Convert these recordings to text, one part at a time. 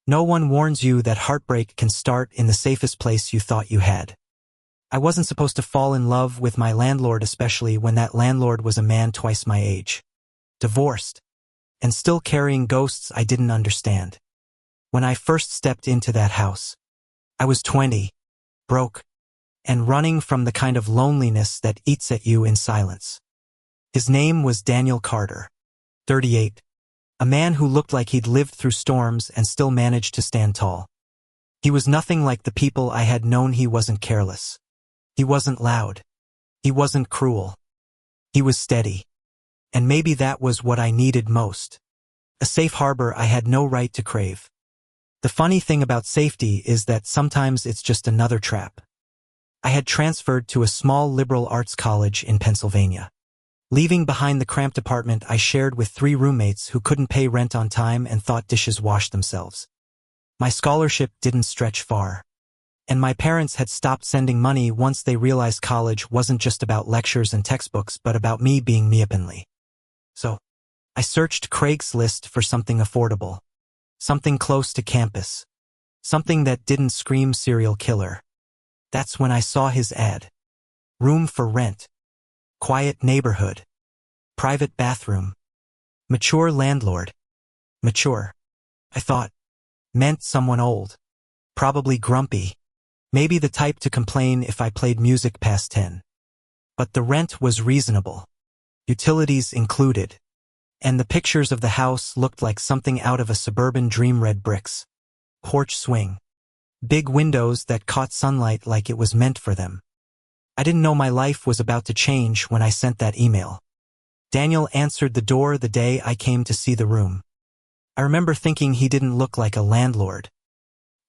No one warns you that heartbreak can start in the safest place you thought you had. I wasn't supposed to fall in love with my landlord, especially when that landlord was a man twice my age. Divorced. And still carrying ghosts I didn't understand. When I first stepped into that house, I was 20, broke, and running from the kind of loneliness that eats at you in silence. His name was Daniel Carter, 38, a man who looked like he'd lived through storms and still managed to stand tall. He was nothing like the people I had known. He wasn't careless. He wasn't loud. He wasn't cruel. He was steady. And maybe that was what I needed most. A safe harbor I had no right to crave. The funny thing about safety is that sometimes it's just another trap. I had transferred to a small liberal arts college in Pennsylvania. Leaving behind the cramped apartment I shared with 3 roommates who couldn't pay rent on time and thought dishes washed themselves. My scholarship didn't stretch far. And my parents had stopped sending money once they realized college wasn't just about lectures and textbooks but about me being me openly. So, I searched Craigslist for something affordable. Something close to campus. Something that didn't scream serial killer. That's when I saw his ad. Room for rent. Quiet neighborhood. Private bathroom. Mature landlord. Mature. I thought. Meant someone old. Probably grumpy. Maybe the type to complain if I played music past 10. But the rent was reasonable. Utilities included. And the pictures of the house looked like something out of a suburban dream. Red bricks. Porch swing. Big windows that caught sunlight like it was meant for them. I didn't know my life was about to change when I sent that email. Daniel answered the door the day I came to see the room. I remember thinking he didn't look like a landlord.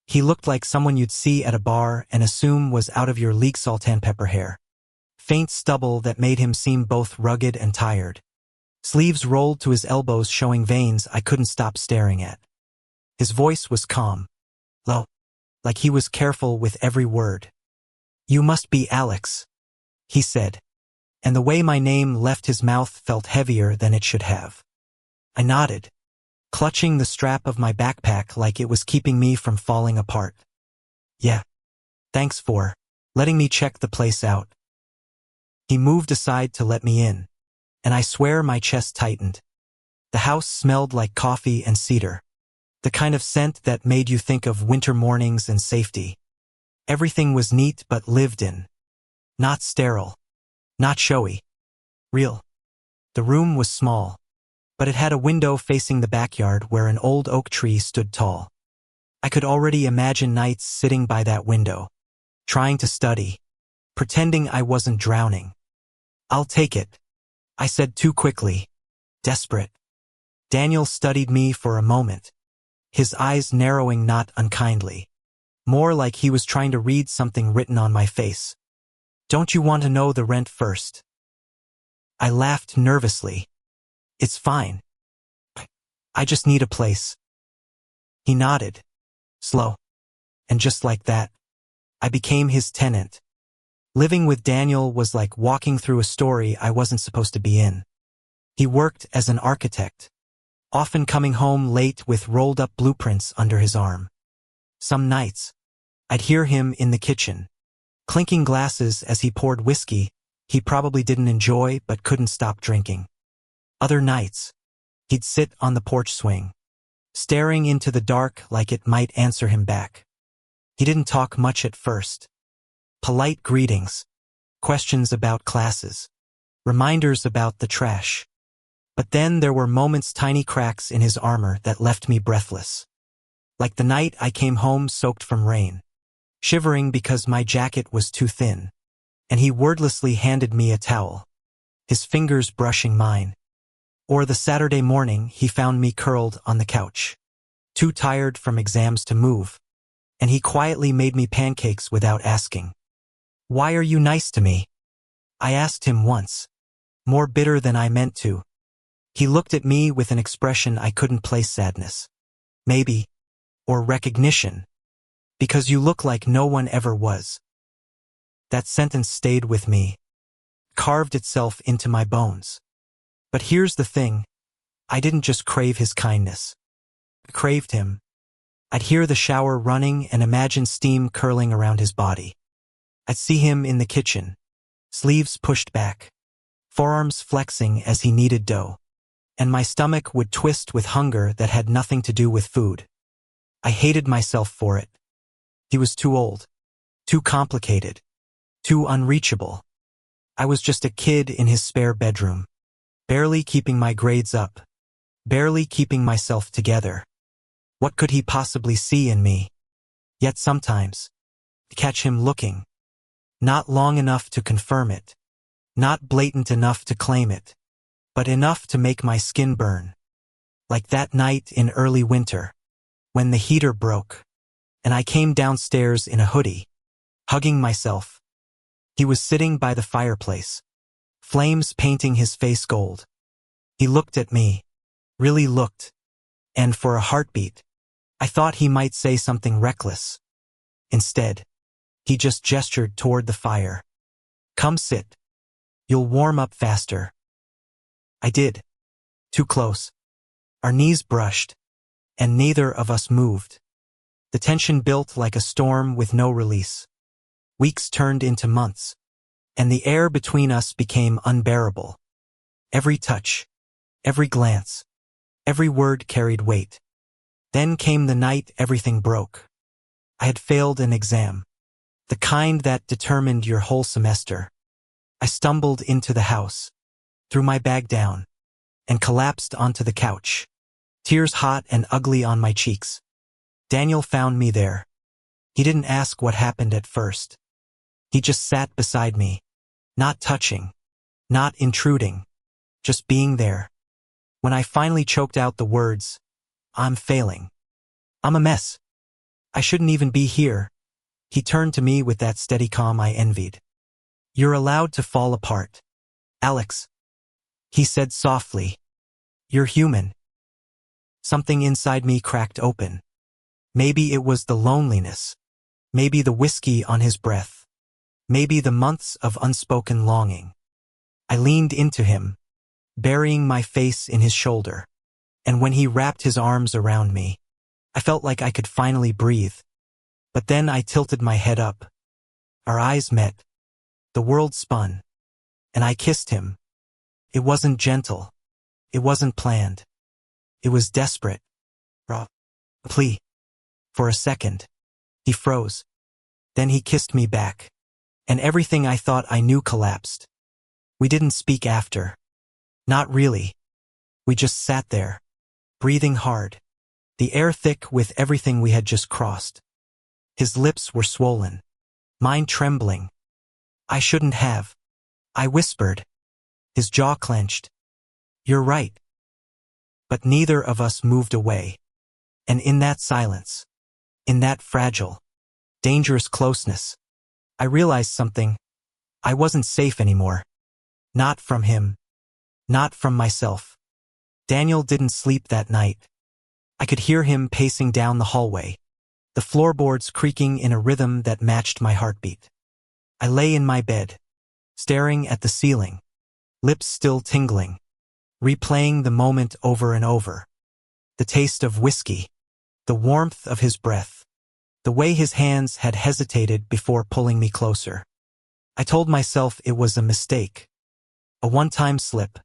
He looked like someone you'd see at a bar and assume was out of your league. Salt and pepper hair. Faint stubble that made him seem both rugged and tired. Sleeves rolled to his elbows showing veins I couldn't stop staring at. His voice was calm. Low. Like he was careful with every word. You must be Alex, he said. And the way my name left his mouth felt heavier than it should have. I nodded, clutching the strap of my backpack like it was keeping me from falling apart. Yeah. Thanks for letting me check the place out. He moved aside to let me in, and I swear my chest tightened. The house smelled like coffee and cedar. The kind of scent that made you think of winter mornings and safety. Everything was neat but lived in. Not sterile. Not showy. Real. The room was small, but it had a window facing the backyard where an old oak tree stood tall. I could already imagine nights sitting by that window, trying to study, pretending I wasn't drowning. I'll take it, I said too quickly, desperate. Daniel studied me for a moment, his eyes narrowing not unkindly, more like he was trying to read something written on my face. Don't you want to know the rent first? I laughed nervously. It's fine. I just need a place. He nodded, slow. And just like that, I became his tenant. Living with Daniel was like walking through a story I wasn't supposed to be in. He worked as an architect, often coming home late with rolled-up blueprints under his arm. Some nights, I'd hear him in the kitchen, clinking glasses as he poured whiskey he probably didn't enjoy but couldn't stop drinking. Other nights, he'd sit on the porch swing, staring into the dark like it might answer him back. He didn't talk much at first. Polite greetings, questions about classes, reminders about the trash. But then there were moments, tiny cracks in his armor that left me breathless. Like the night I came home soaked from rain, shivering because my jacket was too thin, and he wordlessly handed me a towel, his fingers brushing mine. Or the Saturday morning he found me curled on the couch, too tired from exams to move, and he quietly made me pancakes without asking. Why are you nice to me? I asked him once, more bitter than I meant to. He looked at me with an expression I couldn't place. Sadness. Maybe. Or recognition. Because you look like no one ever was. That sentence stayed with me, carved itself into my bones. But here's the thing, I didn't just crave his kindness. I craved him. I'd hear the shower running and imagine steam curling around his body. I'd see him in the kitchen, sleeves pushed back, forearms flexing as he kneaded dough, and my stomach would twist with hunger that had nothing to do with food. I hated myself for it. He was too old, too complicated, too unreachable. I was just a kid in his spare bedroom, barely keeping my grades up, barely keeping myself together. What could he possibly see in me? Yet sometimes, to catch him looking, not long enough to confirm it, not blatant enough to claim it, but enough to make my skin burn. Like that night in early winter, when the heater broke, and I came downstairs in a hoodie, hugging myself. He was sitting by the fireplace, flames painting his face gold. He looked at me, really looked, and for a heartbeat, I thought he might say something reckless. Instead, he just gestured toward the fire. "Come sit. You'll warm up faster." I did. Too close. Our knees brushed, and neither of us moved. The tension built like a storm with no release. Weeks turned into months, and the air between us became unbearable. Every touch, every glance, every word carried weight. Then came the night everything broke. I had failed an exam, the kind that determined your whole semester. I stumbled into the house, threw my bag down, and collapsed onto the couch, tears hot and ugly on my cheeks. Daniel found me there. He didn't ask what happened at first. He just sat beside me, not touching, not intruding, just being there. When I finally choked out the words, "I'm failing. I'm a mess. I shouldn't even be here," he turned to me with that steady calm I envied. "You're allowed to fall apart, Alex," he said softly. "You're human." Something inside me cracked open. Maybe it was the loneliness. Maybe the whiskey on his breath. Maybe the months of unspoken longing. I leaned into him, burying my face in his shoulder, and when he wrapped his arms around me, I felt like I could finally breathe. But then I tilted my head up. Our eyes met. The world spun, and I kissed him. It wasn't gentle. It wasn't planned. It was desperate. Raw. Plea. For a second, he froze. Then he kissed me back, and everything I thought I knew collapsed. We didn't speak after. Not really. We just sat there, breathing hard, the air thick with everything we had just crossed. His lips were swollen, mine trembling. "I shouldn't have," I whispered. His jaw clenched. "You're right." But neither of us moved away. And in that silence, in that fragile, dangerous closeness, I realized something. I wasn't safe anymore. Not from him. Not from myself. Daniel didn't sleep that night. I could hear him pacing down the hallway, the floorboards creaking in a rhythm that matched my heartbeat. I lay in my bed, staring at the ceiling, lips still tingling, replaying the moment over and over. The taste of whiskey, the warmth of his breath, the way his hands had hesitated before pulling me closer. I told myself it was a mistake, a one-time slip,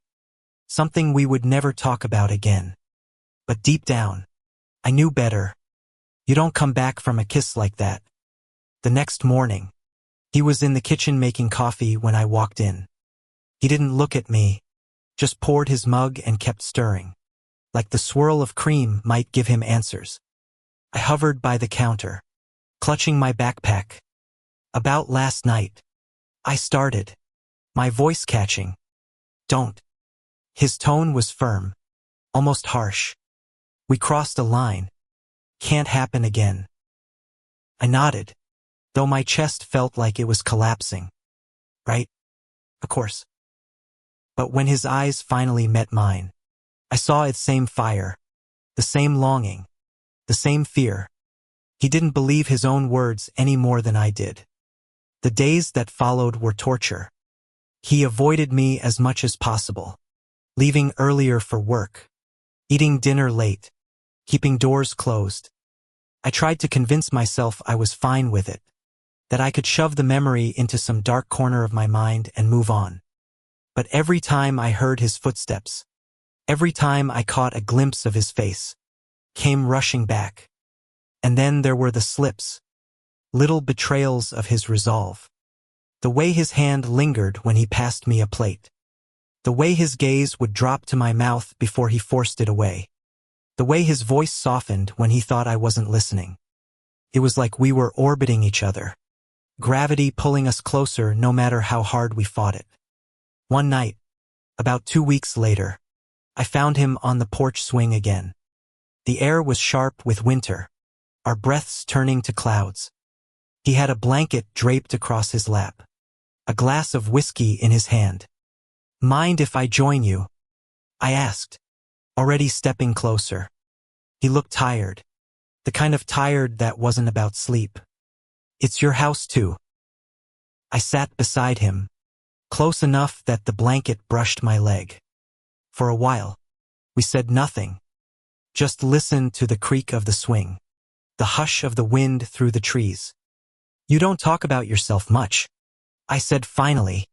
something we would never talk about again. But deep down, I knew better. You don't come back from a kiss like that. The next morning, he was in the kitchen making coffee when I walked in. He didn't look at me, just poured his mug and kept stirring, like the swirl of cream might give him answers. I hovered by the counter, clutching my backpack. "About last night," I started, my voice catching. "Don't." His tone was firm, almost harsh. "We crossed a line. Can't happen again." I nodded, though my chest felt like it was collapsing. "Right? Of course." But when his eyes finally met mine, I saw its same fire, the same longing, the same fear. He didn't believe his own words any more than I did. The days that followed were torture. He avoided me as much as possible, leaving earlier for work, eating dinner late, keeping doors closed. I tried to convince myself I was fine with it, that I could shove the memory into some dark corner of my mind and move on. But every time I heard his footsteps, every time I caught a glimpse of his face, came rushing back. And then there were the slips, little betrayals of his resolve. The way his hand lingered when he passed me a plate. The way his gaze would drop to my mouth before he forced it away. The way his voice softened when he thought I wasn't listening. It was like we were orbiting each other, gravity pulling us closer no matter how hard we fought it. One night, about 2 weeks later, I found him on the porch swing again. The air was sharp with winter, our breaths turning to clouds. He had a blanket draped across his lap, a glass of whiskey in his hand. "Mind if I join you?" I asked, already stepping closer. He looked tired, the kind of tired that wasn't about sleep. "It's your house too." I sat beside him, close enough that the blanket brushed my leg. For a while, we said nothing, just listened to the creak of the swing, the hush of the wind through the trees. "You don't talk about yourself much," I said finally.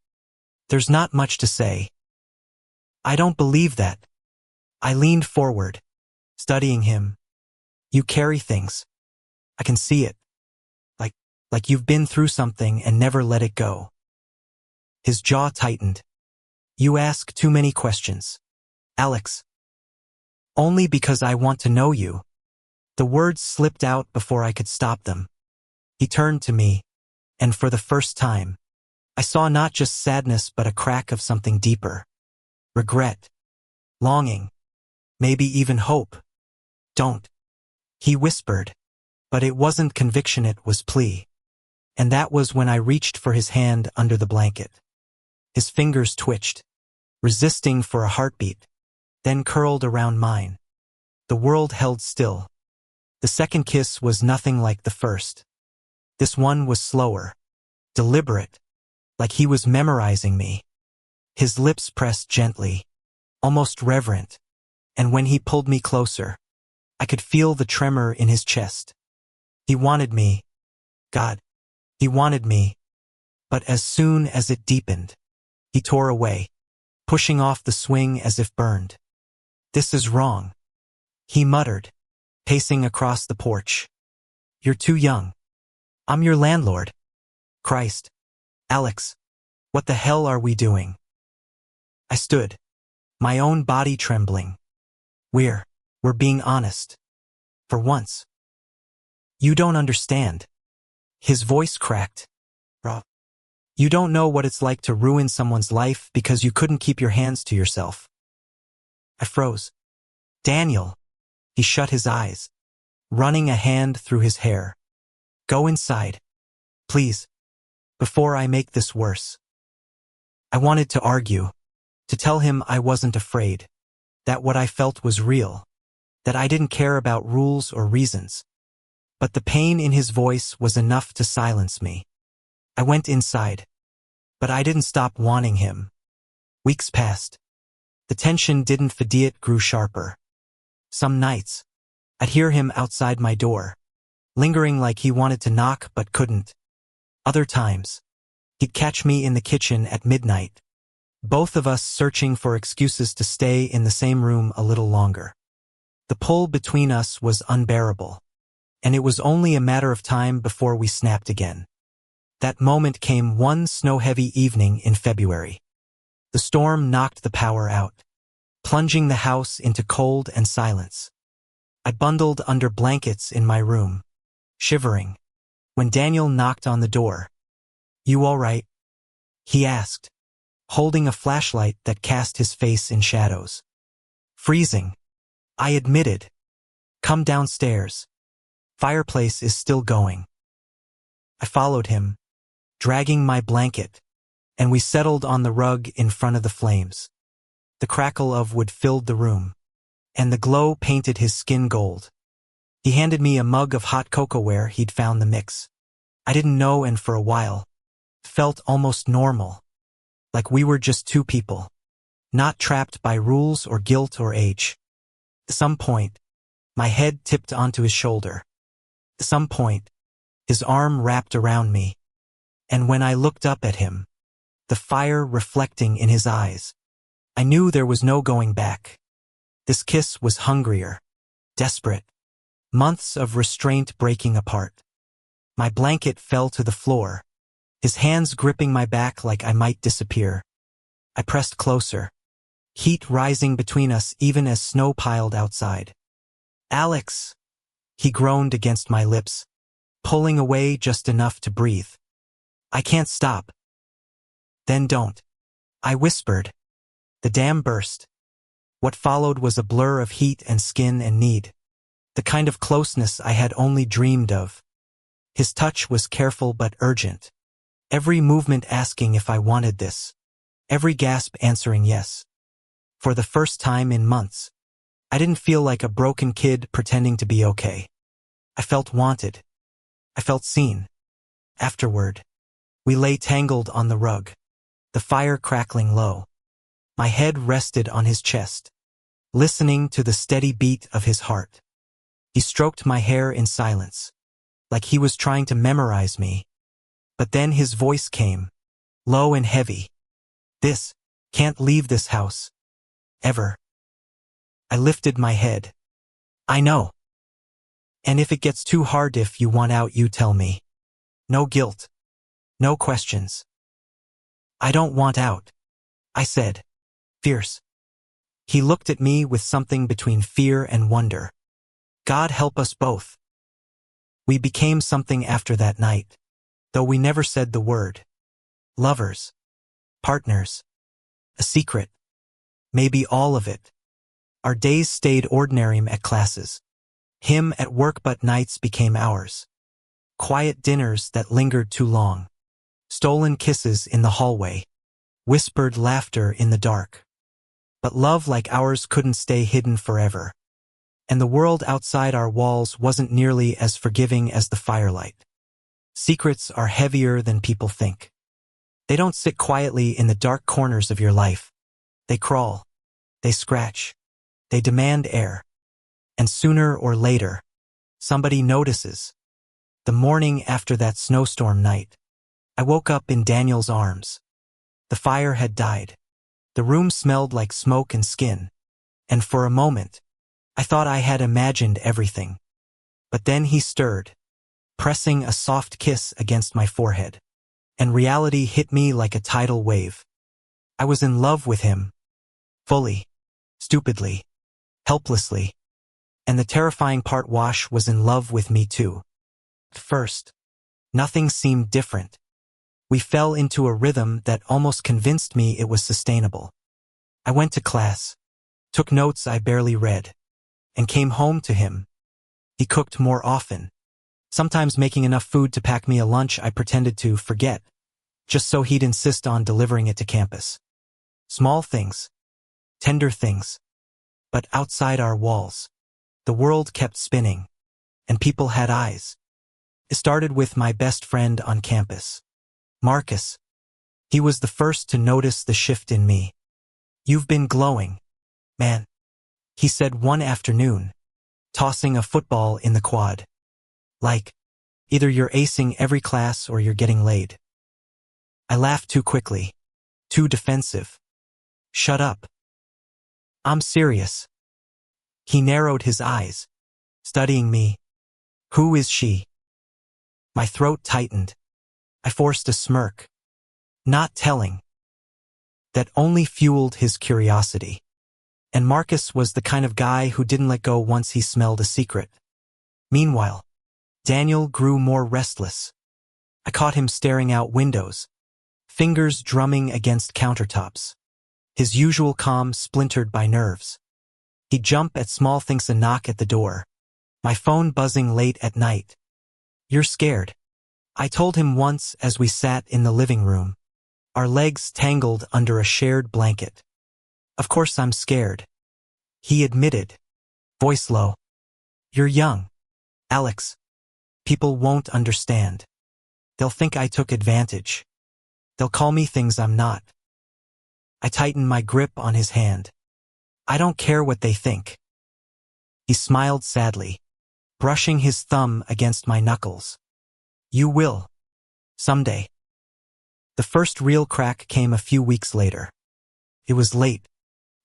"There's not much to say." "I don't believe that." I leaned forward, studying him. "You carry things. I can see it. Like you've been through something and never let it go." His jaw tightened. "You ask too many questions, Alex." "Only because I want to know you." The words slipped out before I could stop them. He turned to me, and for the first time, I saw not just sadness but a crack of something deeper. Regret. Longing. Maybe even hope. "Don't," he whispered, but it wasn't conviction, it was plea. And that was when I reached for his hand under the blanket. His fingers twitched, resisting for a heartbeat, then curled around mine. The world held still. The second kiss was nothing like the first. This one was slower, deliberate, like he was memorizing me. His lips pressed gently, almost reverent, and when he pulled me closer, I could feel the tremor in his chest. He wanted me. God, he wanted me. But as soon as it deepened, he tore away, pushing off the swing as if burned. "This is wrong," he muttered, pacing across the porch. "You're too young. I'm your landlord." Christ. Alex, what the hell are we doing? I stood, my own body trembling. We're being honest. For once. "You don't understand." His voice cracked. "Rob, you don't know what it's like to ruin someone's life because you couldn't keep your hands to yourself." I froze. "Daniel." He shut his eyes, running a hand through his hair. "Go inside. Please. Before I make this worse." I wanted to argue, to tell him I wasn't afraid, that what I felt was real, that I didn't care about rules or reasons. But the pain in his voice was enough to silence me. I went inside, but I didn't stop wanting him. Weeks passed. The tension didn't fade, it grew sharper. Some nights, I'd hear him outside my door, lingering like he wanted to knock but couldn't. Other times, he'd catch me in the kitchen at midnight, both of us searching for excuses to stay in the same room a little longer. The pull between us was unbearable, and it was only a matter of time before we snapped again. That moment came one snow-heavy evening in February. The storm knocked the power out, plunging the house into cold and silence. I bundled under blankets in my room, shivering, when Daniel knocked on the door. "You all right?" he asked, holding a flashlight that cast his face in shadows. "Freezing," I admitted. "Come downstairs. Fireplace is still going." I followed him, dragging my blanket, and we settled on the rug in front of the flames. The crackle of wood filled the room, and the glow painted his skin gold. He handed me a mug of hot cocoa where he'd found the mix. I didn't know, and for a while, felt almost normal, like we were just two people, not trapped by rules or guilt or age. At some point, my head tipped onto his shoulder. At some point, his arm wrapped around me, and when I looked up at him, the fire reflecting in his eyes, I knew there was no going back. This kiss was hungrier, desperate, months of restraint breaking apart. My blanket fell to the floor, his hands gripping my back like I might disappear. I pressed closer, heat rising between us even as snow piled outside. "Alex," he groaned against my lips, pulling away just enough to breathe. "I can't stop." "Then don't," I whispered. The dam burst. What followed was a blur of heat and skin and need. The kind of closeness I had only dreamed of. His touch was careful but urgent. Every movement asking if I wanted this. Every gasp answering yes. For the first time in months, I didn't feel like a broken kid pretending to be okay. I felt wanted. I felt seen. Afterward, we lay tangled on the rug, the fire crackling low. My head rested on his chest, listening to the steady beat of his heart. He stroked my hair in silence, like he was trying to memorize me. But then his voice came, low and heavy. "This can't leave this house. Ever." I lifted my head. "I know. And if it gets too hard, if you want out, you tell me. No guilt. No questions." "I don't want out," I said, fierce. He looked at me with something between fear and wonder. God help us both. We became something after that night, though we never said the word. Lovers. Partners. A secret. Maybe all of it. Our days stayed ordinary at classes. Him at work, but nights became ours. Quiet dinners that lingered too long. Stolen kisses in the hallway. Whispered laughter in the dark. But love like ours couldn't stay hidden forever. And the world outside our walls wasn't nearly as forgiving as the firelight. Secrets are heavier than people think. They don't sit quietly in the dark corners of your life. They crawl. They scratch. They demand air. And sooner or later, somebody notices. The morning after that snowstorm night, I woke up in Daniel's arms. The fire had died. The room smelled like smoke and skin. And for a moment, I thought I had imagined everything. But then he stirred, pressing a soft kiss against my forehead. And reality hit me like a tidal wave. I was in love with him. Fully. Stupidly. Helplessly. And the terrifying part, Wash was in love with me too. At first, nothing seemed different. We fell into a rhythm that almost convinced me it was sustainable. I went to class, took notes I barely read, and came home to him. He cooked more often, sometimes making enough food to pack me a lunch I pretended to forget, just so he'd insist on delivering it to campus. Small things, tender things. But outside our walls, the world kept spinning, and people had eyes. It started with my best friend on campus, Marcus. He was the first to notice the shift in me. "You've been glowing, man," he said one afternoon, tossing a football in the quad. "Like, either you're acing every class or you're getting laid." I laughed too quickly, too defensive. "Shut up. I'm serious." He narrowed his eyes, studying me. "Who is she?" My throat tightened. I forced a smirk. Not telling. That only fueled his curiosity. And Marcus was the kind of guy who didn't let go once he smelled a secret. Meanwhile, Daniel grew more restless. I caught him staring out windows, fingers drumming against countertops. His usual calm splintered by nerves. He'd jump at small things, a knock at the door, my phone buzzing late at night. "You're scared," I told him once as we sat in the living room, our legs tangled under a shared blanket. "Of course I'm scared," he admitted, voice low. "You're young, Alex. People won't understand. They'll think I took advantage. They'll call me things I'm not." I tightened my grip on his hand. "I don't care what they think." He smiled sadly. brushing his thumb against my knuckles. You will. Someday. The first real crack came a few weeks later. It was late,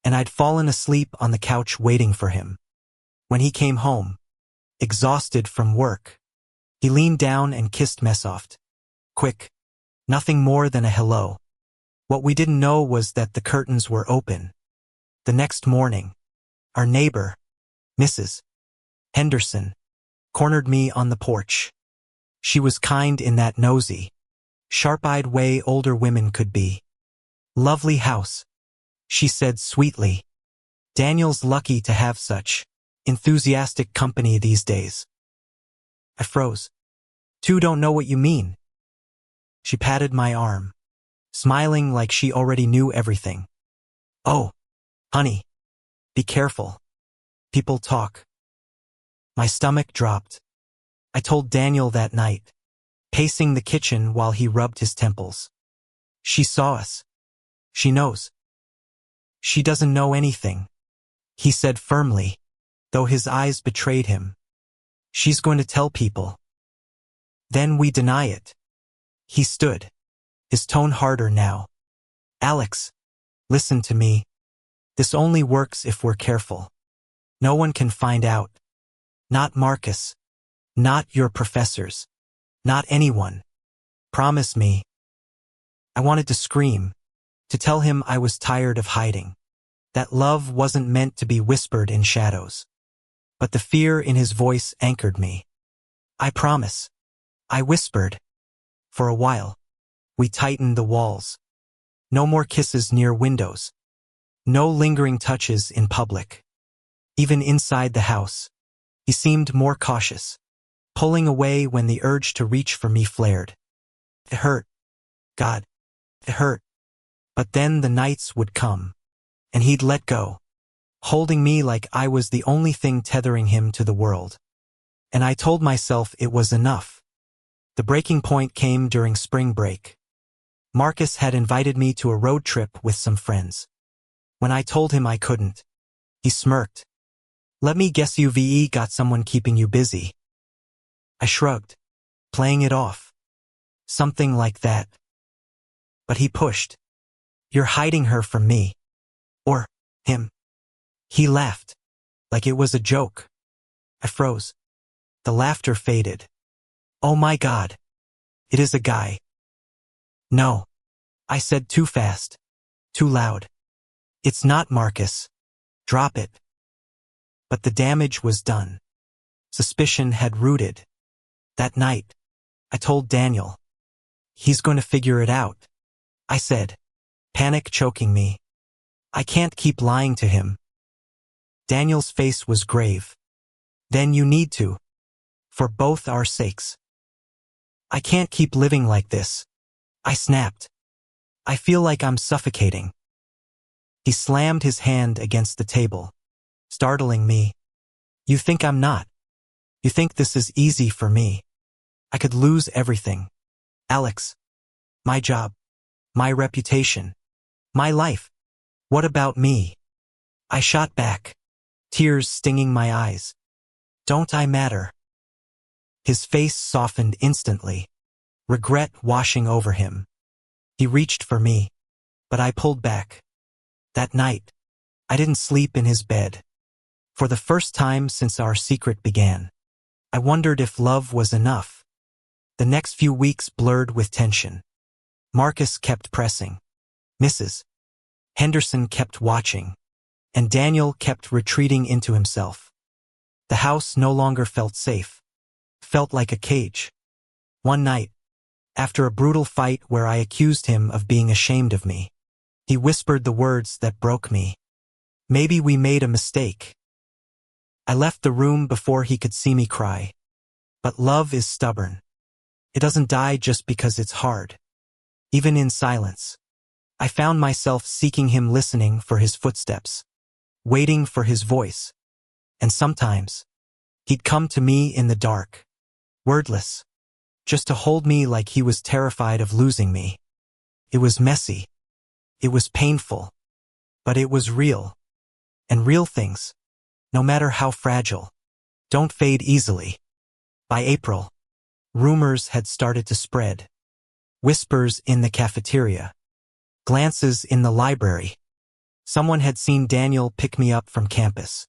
and I'd fallen asleep on the couch waiting for him. When he came home, exhausted from work, he leaned down and kissed me soft. Quick. Nothing more than a hello. What we didn't know was that the curtains were open. The next morning, our neighbor, Mrs. Henderson, cornered me on the porch. She was kind in that nosy, sharp-eyed way older women could be. Lovely house, she said sweetly. Daniel's lucky to have such enthusiastic company these days. I froze. "You don't know what you mean." She patted my arm, smiling like she already knew everything. "Oh, honey, be careful. People talk." My stomach dropped. I told Daniel that night, pacing the kitchen while he rubbed his temples. "She saw us. She knows." "She doesn't know anything," he said firmly, though his eyes betrayed him. "She's going to tell people. Then we deny it." He stood, his tone harder now. "Alex, listen to me. This only works if we're careful. No one can find out. Not Marcus. Not your professors. Not anyone. Promise me." I wanted to scream, to tell him I was tired of hiding, that love wasn't meant to be whispered in shadows. But the fear in his voice anchored me. "I promise," I whispered. For a while, we tightened the walls. No more kisses near windows. No lingering touches in public. Even inside the house, he seemed more cautious, pulling away when the urge to reach for me flared. It hurt. God, it hurt. But then the nights would come, and he'd let go, holding me like I was the only thing tethering him to the world. And I told myself it was enough. The breaking point came during spring break. Marcus had invited me to a road trip with some friends. When I told him I couldn't, he smirked. "Let me guess, you've got someone keeping you busy." I shrugged, playing it off. "Something like that." But he pushed. "You're hiding her from me. Or him." He laughed, like it was a joke. I froze. The laughter faded. "Oh my God. It is a guy." "No," I said too fast, too loud. "It's not Marcus. Drop it." But the damage was done. Suspicion had rooted. That night, I told Daniel. "He's going to figure it out," I said, panic choking me. "I can't keep lying to him." Daniel's face was grave. "Then you need to. For both our sakes." "I can't keep living like this," I snapped. "I feel like I'm suffocating." He slammed his hand against the table, startling me. "You think I'm not? You think this is easy for me? I could lose everything. Alex. My job. My reputation. My life. What about me?" I shot back, tears stinging my eyes. "Don't I matter?" His face softened instantly, regret washing over him. He reached for me, but I pulled back. That night, I didn't sleep in his bed. For the first time since our secret began, I wondered if love was enough. The next few weeks blurred with tension. Marcus kept pressing. Mrs. Henderson kept watching, and Daniel kept retreating into himself. The house no longer felt safe. Felt like a cage. One night, after a brutal fight where I accused him of being ashamed of me, he whispered the words that broke me. "Maybe we made a mistake." I left the room before he could see me cry. But love is stubborn. It doesn't die just because it's hard. Even in silence, I found myself seeking him, listening for his footsteps, waiting for his voice. And sometimes, he'd come to me in the dark, wordless, just to hold me like he was terrified of losing me. It was messy. It was painful. But it was real. And real things, no matter how fragile, don't fade easily. By April, rumors had started to spread. Whispers in the cafeteria. Glances in the library. Someone had seen Daniel pick me up from campus.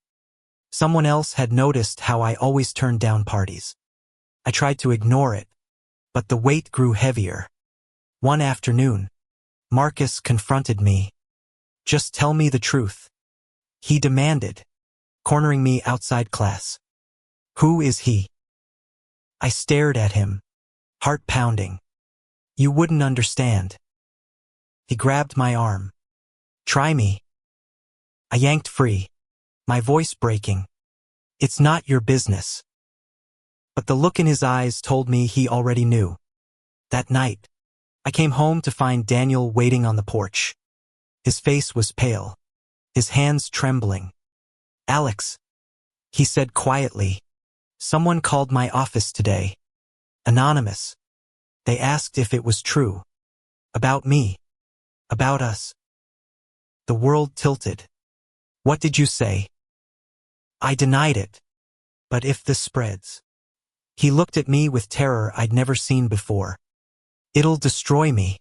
Someone else had noticed how I always turned down parties. I tried to ignore it, but the weight grew heavier. One afternoon, Marcus confronted me. "Just tell me the truth," he demanded, cornering me outside class. "Who is he?" I stared at him, heart pounding. "You wouldn't understand." He grabbed my arm. "Try me." I yanked free, my voice breaking. "It's not your business." But the look in his eyes told me he already knew. That night, I came home to find Daniel waiting on the porch. His face was pale, his hands trembling. "Alex," he said quietly, "someone called my office today. Anonymous. They asked if it was true. About me. About us." The world tilted. "What did you say?" I denied it. "But if this spreads..." He looked at me with terror I'd never seen before. "It'll destroy me."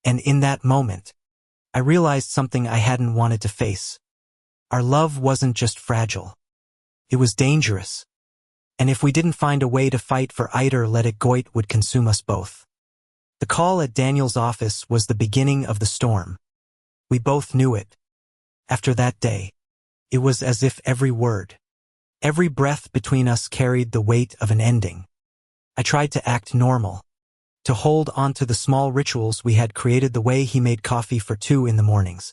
And in that moment, I realized something I hadn't wanted to face. Our love wasn't just fragile. It was dangerous. And if we didn't find a way to fight for it or let it go, it would consume us both. The call at Daniel's office was the beginning of the storm. We both knew it. After that day, it was as if every word, every breath between us carried the weight of an ending. I tried to act normal, to hold on to the small rituals we had created, the way he made coffee for 2 in the mornings.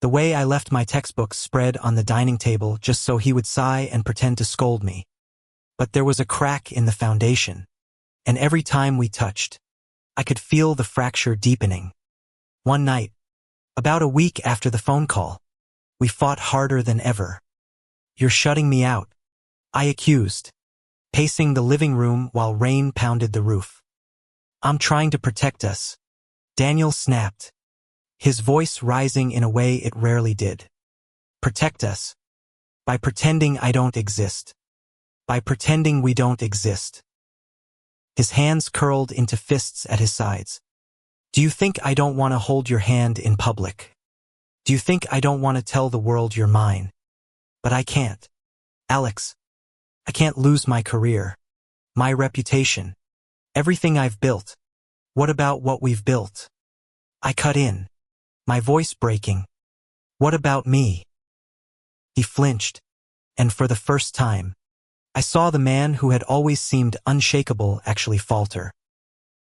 The way I left my textbooks spread on the dining table just so he would sigh and pretend to scold me. But there was a crack in the foundation, and every time we touched, I could feel the fracture deepening. One night, about a week after the phone call, we fought harder than ever. "You're shutting me out," I accused, pacing the living room while rain pounded the roof. "I'm trying to protect us," Daniel snapped, his voice rising in a way it rarely did. "Protect us? By pretending I don't exist. By pretending we don't exist." His hands curled into fists at his sides. "Do you think I don't want to hold your hand in public? Do you think I don't want to tell the world you're mine? But I can't. Alex, I can't lose my career, my reputation, everything I've built. What about what we've built?" I cut in, my voice breaking. "What about me?" He flinched, and for the first time, I saw the man who had always seemed unshakable actually falter.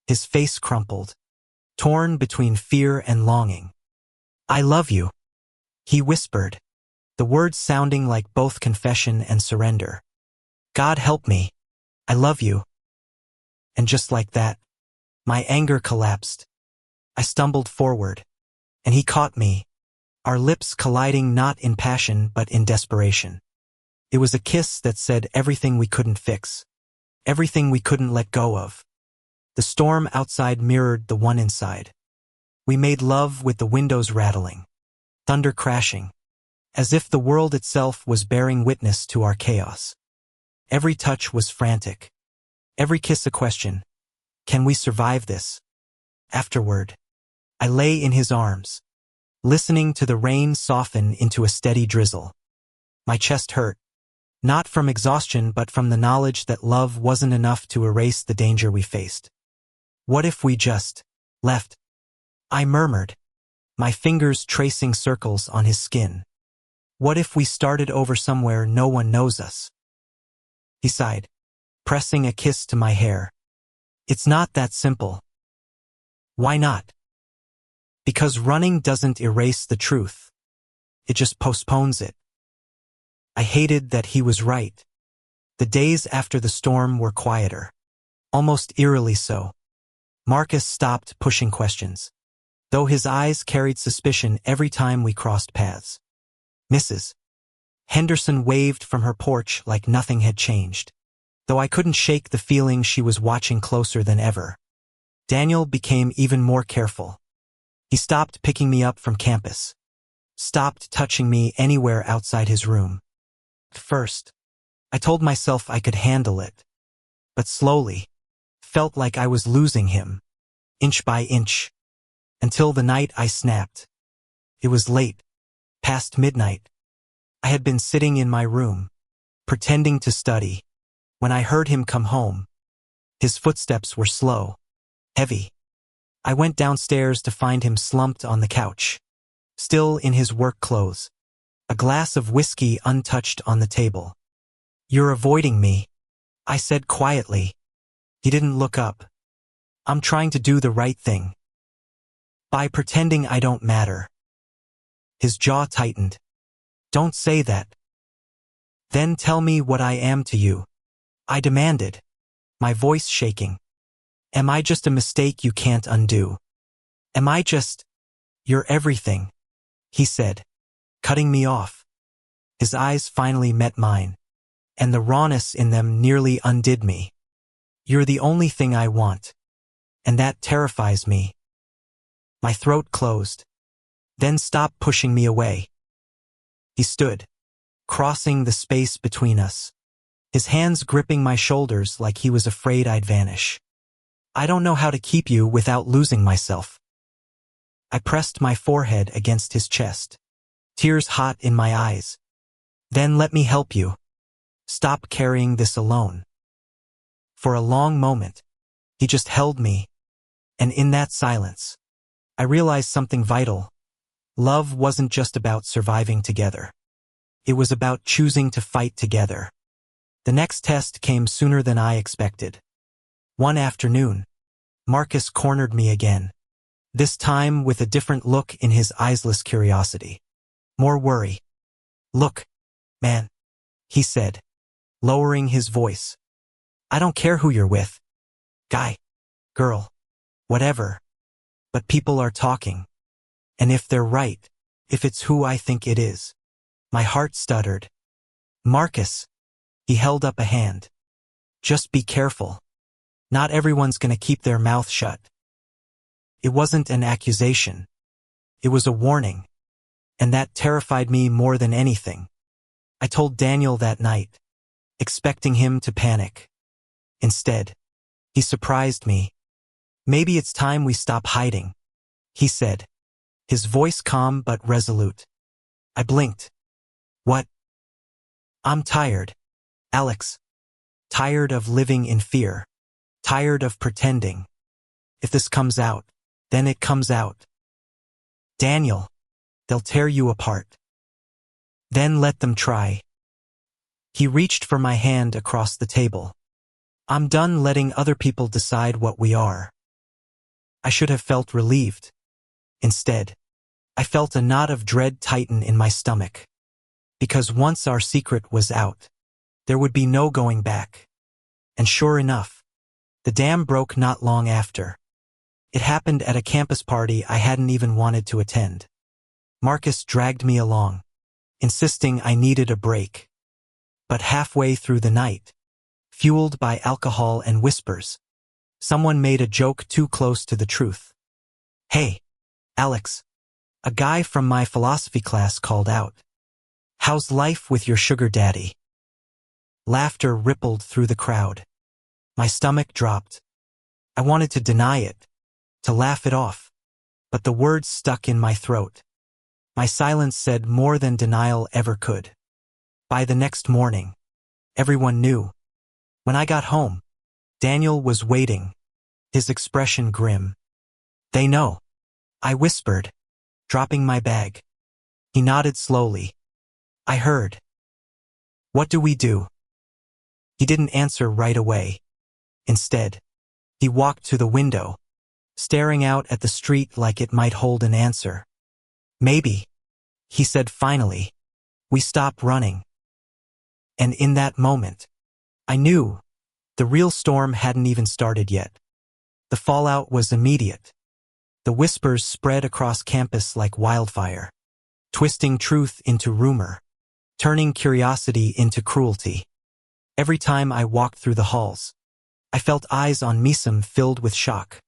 His face crumpled, torn between fear and longing. "I love you," he whispered, the words sounding like both confession and surrender. "God help me, I love you." And just like that, my anger collapsed. I stumbled forward, and he caught me, our lips colliding not in passion but in desperation. It was a kiss that said everything we couldn't fix, everything we couldn't let go of. The storm outside mirrored the one inside. We made love with the windows rattling, thunder crashing, as if the world itself was bearing witness to our chaos. Every touch was frantic, every kiss a question. Can we survive this? Afterward, I lay in his arms, listening to the rain soften into a steady drizzle. My chest hurt, not from exhaustion but from the knowledge that love wasn't enough to erase the danger we faced. "What if we just left?" I murmured, my fingers tracing circles on his skin. "What if we started over somewhere no one knows us?" He sighed, pressing a kiss to my hair. "It's not that simple." "Why not?" "Because running doesn't erase the truth. It just postpones it." I hated that he was right. The days after the storm were quieter, almost eerily so. Marcus stopped pushing questions, though his eyes carried suspicion every time we crossed paths. Mrs. Henderson waved from her porch like nothing had changed, though I couldn't shake the feeling she was watching closer than ever. Daniel became even more careful. He stopped picking me up from campus, stopped touching me anywhere outside his room. First, I told myself I could handle it. But slowly, felt like I was losing him, inch by inch, until the night I snapped. It was late, past midnight. I had been sitting in my room, pretending to study, when I heard him come home. His footsteps were slow, heavy. I went downstairs to find him slumped on the couch, still in his work clothes, a glass of whiskey untouched on the table. "You're avoiding me," I said quietly. He didn't look up. "I'm trying to do the right thing. By pretending I don't matter." His jaw tightened. "Don't say that." "Then tell me what I am to you," I demanded, my voice shaking. "Am I just a mistake you can't undo? Am I just—" "You're everything," he said, cutting me off. His eyes finally met mine, and the rawness in them nearly undid me. "You're the only thing I want, and that terrifies me." My throat closed. "Then stop pushing me away." He stood, crossing the space between us, his hands gripping my shoulders like he was afraid I'd vanish. "I don't know how to keep you without losing myself." I pressed my forehead against his chest, tears hot in my eyes. "Then let me help you. Stop carrying this alone." For a long moment, he just held me, and in that silence, I realized something vital. Love wasn't just about surviving together. It was about choosing to fight together. The next test came sooner than I expected. One afternoon, Marcus cornered me again, this time with a different look in his eyeless curiosity. More worry. "Look, man," he said, lowering his voice. "I don't care who you're with. Guy, girl, whatever. But people are talking. And if they're right, if it's who I think it is." My heart stuttered. "Marcus," he held up a hand. "Just be careful. Not everyone's gonna keep their mouth shut." It wasn't an accusation. It was a warning. And that terrified me more than anything. I told Daniel that night, expecting him to panic. Instead, he surprised me. "Maybe it's time we stop hiding," he said, his voice calm but resolute. I blinked. "What?" "I'm tired, Alex. Tired of living in fear. Tired of pretending. If this comes out, then it comes out. Daniel, they'll tear you apart. Then let them try." He reached for my hand across the table. "I'm done letting other people decide what we are." I should have felt relieved. Instead, I felt a knot of dread tighten in my stomach. Because once our secret was out, there would be no going back. And sure enough, the dam broke not long after. It happened at a campus party I hadn't even wanted to attend. Marcus dragged me along, insisting I needed a break. But halfway through the night, fueled by alcohol and whispers, someone made a joke too close to the truth. "Hey, Alex," a guy from my philosophy class called out. "How's life with your sugar daddy?" Laughter rippled through the crowd. My stomach dropped. I wanted to deny it, to laugh it off, but the words stuck in my throat. My silence said more than denial ever could. By the next morning, everyone knew. When I got home, Daniel was waiting, his expression grim. "They know," I whispered, dropping my bag. He nodded slowly. "I heard." "What do we do?" He didn't answer right away. Instead, he walked to the window, staring out at the street like it might hold an answer. "Maybe," he said finally, "we stop running." And in that moment, I knew the real storm hadn't even started yet. The fallout was immediate. The whispers spread across campus like wildfire, twisting truth into rumor, turning curiosity into cruelty. Every time I walked through the halls, I felt eyes on me, some filled with shock,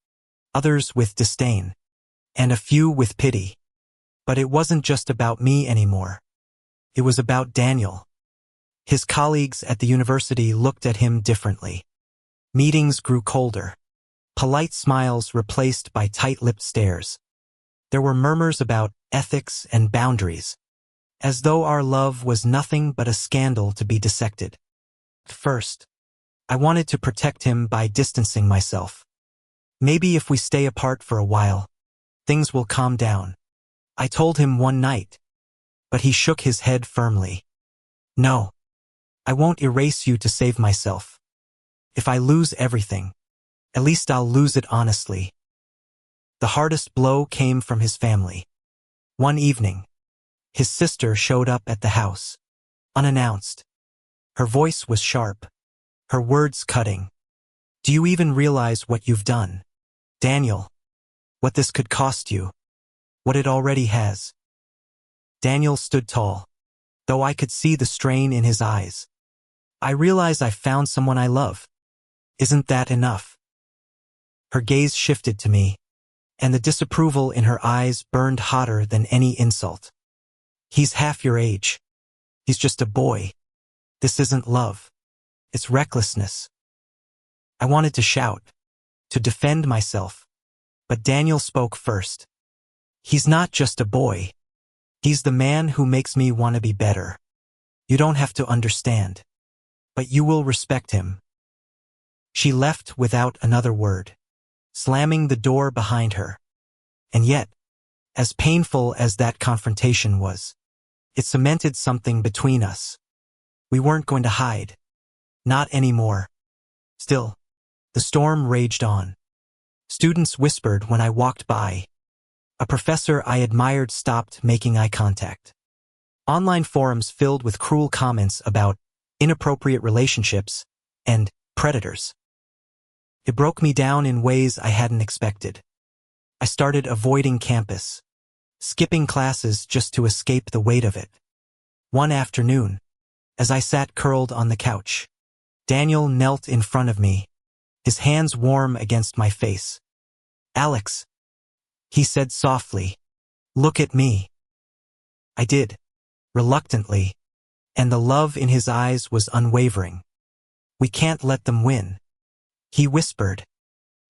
others with disdain, and a few with pity. But it wasn't just about me anymore. It was about Daniel. His colleagues at the university looked at him differently. Meetings grew colder. Polite smiles replaced by tight-lipped stares. There were murmurs about ethics and boundaries, as though our love was nothing but a scandal to be dissected. First, I wanted to protect him by distancing myself. Maybe if we stay apart for a while, things will calm down. I told him one night, but he shook his head firmly. No, I won't erase you to save myself. If I lose everything, at least I'll lose it honestly. The hardest blow came from his family. One evening, his sister showed up at the house, unannounced. Her voice was sharp, her words cutting. Do you even realize what you've done, Daniel? What this could cost you? What it already has? Daniel stood tall, though I could see the strain in his eyes. I realize I found someone I love. Isn't that enough? Her gaze shifted to me, and the disapproval in her eyes burned hotter than any insult. He's half your age. He's just a boy. This isn't love. It's recklessness. I wanted to shout, to defend myself, but Daniel spoke first. He's not just a boy. He's the man who makes me want to be better. You don't have to understand, but you will respect him. She left without another word, slamming the door behind her. And yet, as painful as that confrontation was, it cemented something between us. We weren't going to hide. Not anymore. Still, the storm raged on. Students whispered when I walked by. A professor I admired stopped making eye contact. Online forums filled with cruel comments about inappropriate relationships and predators. It broke me down in ways I hadn't expected. I started avoiding campus, skipping classes just to escape the weight of it. One afternoon, as I sat curled on the couch, Daniel knelt in front of me, his hands warm against my face. "Alex," he said softly, "look at me." I did, reluctantly, and the love in his eyes was unwavering. "We can't let them win," he whispered.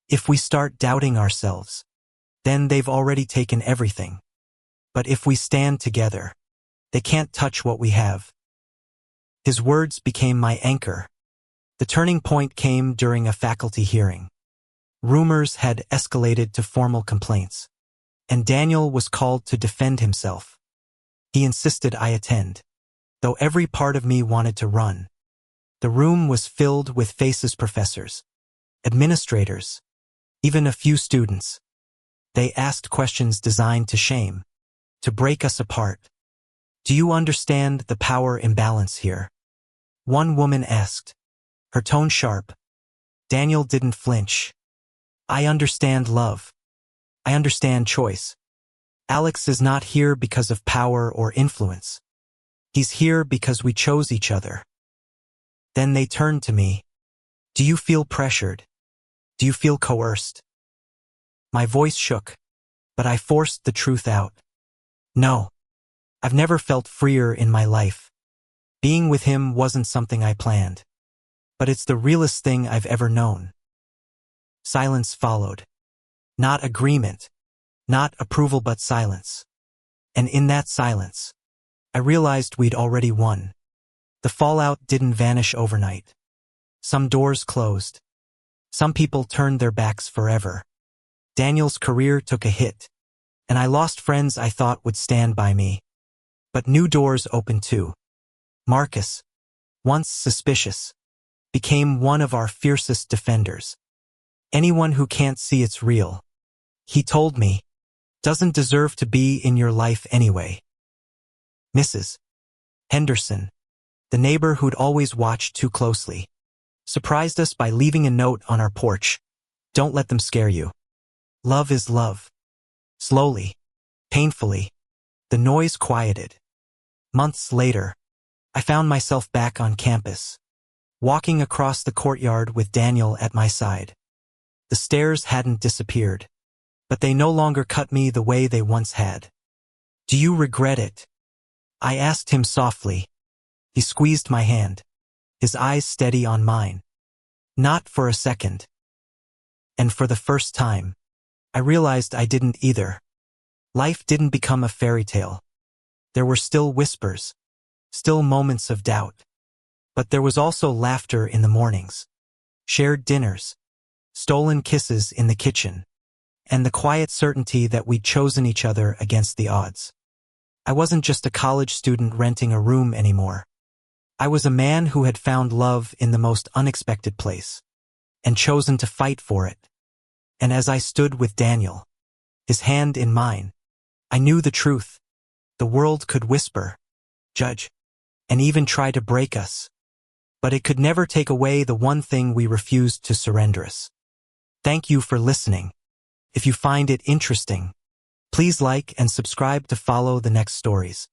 "If we start doubting ourselves, then they've already taken everything. But if we stand together, they can't touch what we have." His words became my anchor. The turning point came during a faculty hearing. Rumors had escalated to formal complaints, and Daniel was called to defend himself. He insisted I attend, though every part of me wanted to run. The room was filled with faceless professors, administrators, even a few students. They asked questions designed to shame, to break us apart. "Do you understand the power imbalance here?" One woman asked, her tone sharp. Daniel didn't flinch. "I understand love. I understand choice. Alex is not here because of power or influence. He's here because we chose each other." Then they turned to me. "Do you feel pressured? Do you feel coerced?" My voice shook, but I forced the truth out. "No. I've never felt freer in my life. Being with him wasn't something I planned. But it's the realest thing I've ever known." Silence followed. Not agreement, not approval, but silence. And in that silence, I realized we'd already won. The fallout didn't vanish overnight. Some doors closed. Some people turned their backs forever. Daniel's career took a hit, and I lost friends I thought would stand by me. But new doors opened too. Marcus, once suspicious, became one of our fiercest defenders. "Anyone who can't see it's real," he told me, "doesn't deserve to be in your life anyway." Mrs. Henderson, the neighbor who'd always watched too closely, surprised us by leaving a note on our porch. "Don't let them scare you. Love is love." Slowly, painfully, the noise quieted. Months later, I found myself back on campus, walking across the courtyard with Daniel at my side. The stares hadn't disappeared, but they no longer cut me the way they once had. "Do you regret it?" I asked him softly. He squeezed my hand, his eyes steady on mine. Not for a second. And for the first time, I realized I didn't either. Life didn't become a fairy tale. There were still whispers, still moments of doubt. But there was also laughter in the mornings, shared dinners, stolen kisses in the kitchen, and the quiet certainty that we'd chosen each other against the odds. I wasn't just a college student renting a room anymore. I was a man who had found love in the most unexpected place, and chosen to fight for it. And as I stood with Daniel, his hand in mine, I knew the truth. The world could whisper, judge, and even try to break us. But it could never take away the one thing we refused to surrender us. Thank you for listening. If you find it interesting, please like and subscribe to follow the next stories.